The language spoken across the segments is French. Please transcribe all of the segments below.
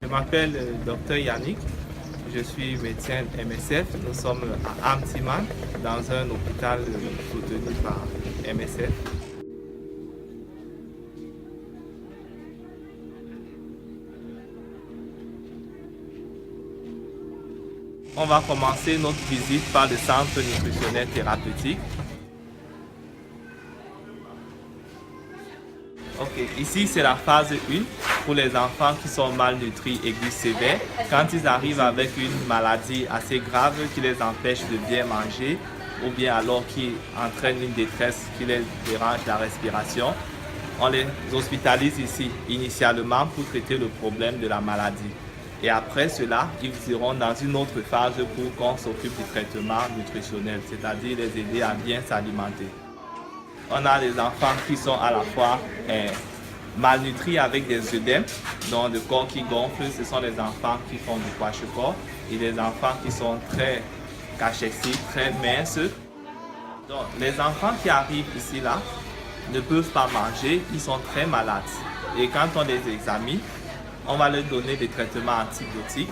Je m'appelle Dr Yannick, je suis médecin MSF. Nous sommes à Amtiman, dans un hôpital soutenu par MSF. On va commencer notre visite par le centre nutritionnel thérapeutique. Ok, ici c'est la phase 1 pour les enfants qui sont malnutris aigus sévères. Quand ils arrivent avec une maladie assez grave qui les empêche de bien manger ou bien alors qui entraîne une détresse qui les dérange la respiration, on les hospitalise ici initialement pour traiter le problème de la maladie. Et après cela, ils iront dans une autre phase pour qu'on s'occupe du traitement nutritionnel, c'est-à-dire les aider à bien s'alimenter. On a des enfants qui sont à la fois malnutris avec des œdèmes, donc le corps qui gonfle, ce sont les enfants qui font du kwashiorkor, et les enfants qui sont très cachexes, très minces. Donc les enfants qui arrivent ici là ne peuvent pas manger, ils sont très malades. Et quand on les examine, on va leur donner des traitements antibiotiques.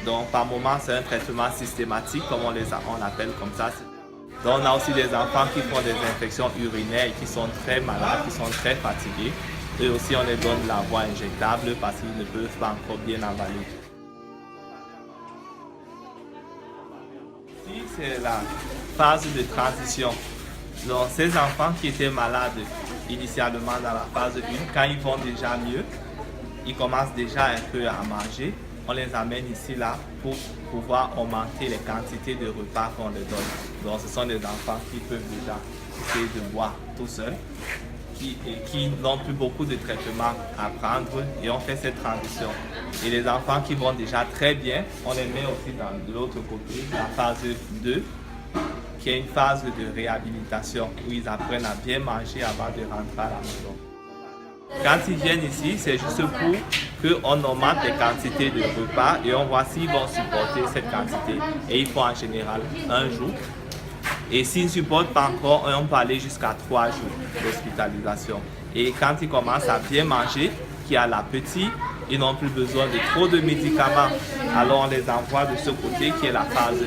Donc par moment c'est un traitement systématique comme on l'appelle comme ça. Donc on a aussi des enfants qui font des infections urinaires et qui sont très malades, qui sont très fatigués. Et aussi on les donne la voie injectable parce qu'ils ne peuvent pas encore bien avaler. Ici c'est la phase de transition. Donc ces enfants qui étaient malades initialement dans la phase 1, quand ils vont déjà mieux, ils commencent déjà un peu à manger. On les amène ici là pour pouvoir augmenter les quantités de repas qu'on leur donne. Donc ce sont des enfants qui peuvent déjà essayer de boire tout seuls, qui n'ont plus beaucoup de traitements à prendre et on fait cette transition. Et les enfants qui vont déjà très bien, on les met aussi dans l'autre côté, la phase 2, qui est une phase de réhabilitation où ils apprennent à bien manger avant de rentrer à la maison. Quand ils viennent ici, c'est juste pour qu'on augmente les quantités de repas et on voit s'ils vont supporter cette quantité. Et il faut en général 1 jour. Et s'ils ne supportent pas encore, on peut aller jusqu'à 3 jours d'hospitalisation. Et quand ils commencent à bien manger, qui a l'appétit, ils n'ont plus besoin de trop de médicaments. Alors on les envoie de ce côté qui est la phase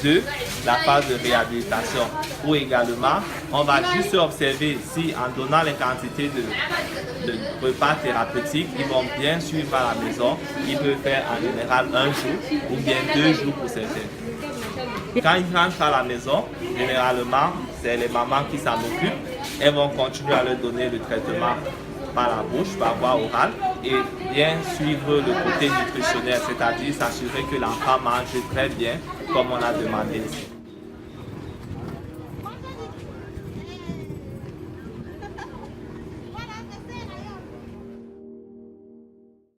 2, la phase de réhabilitation, où également on va juste observer si en donnant les quantités de repas thérapeutiques, ils vont bien suivre à la maison. Ils peuvent faire en général 1 jour ou bien 2 jours pour certains. Quand ils rentrent à la maison, généralement c'est les mamans qui s'en occupent. Elles vont continuer à leur donner le traitement par la bouche, par voie orale, et bien suivre le côté nutritionnel, c'est-à-dire s'assurer que l'enfant mange très bien comme on a demandé ici.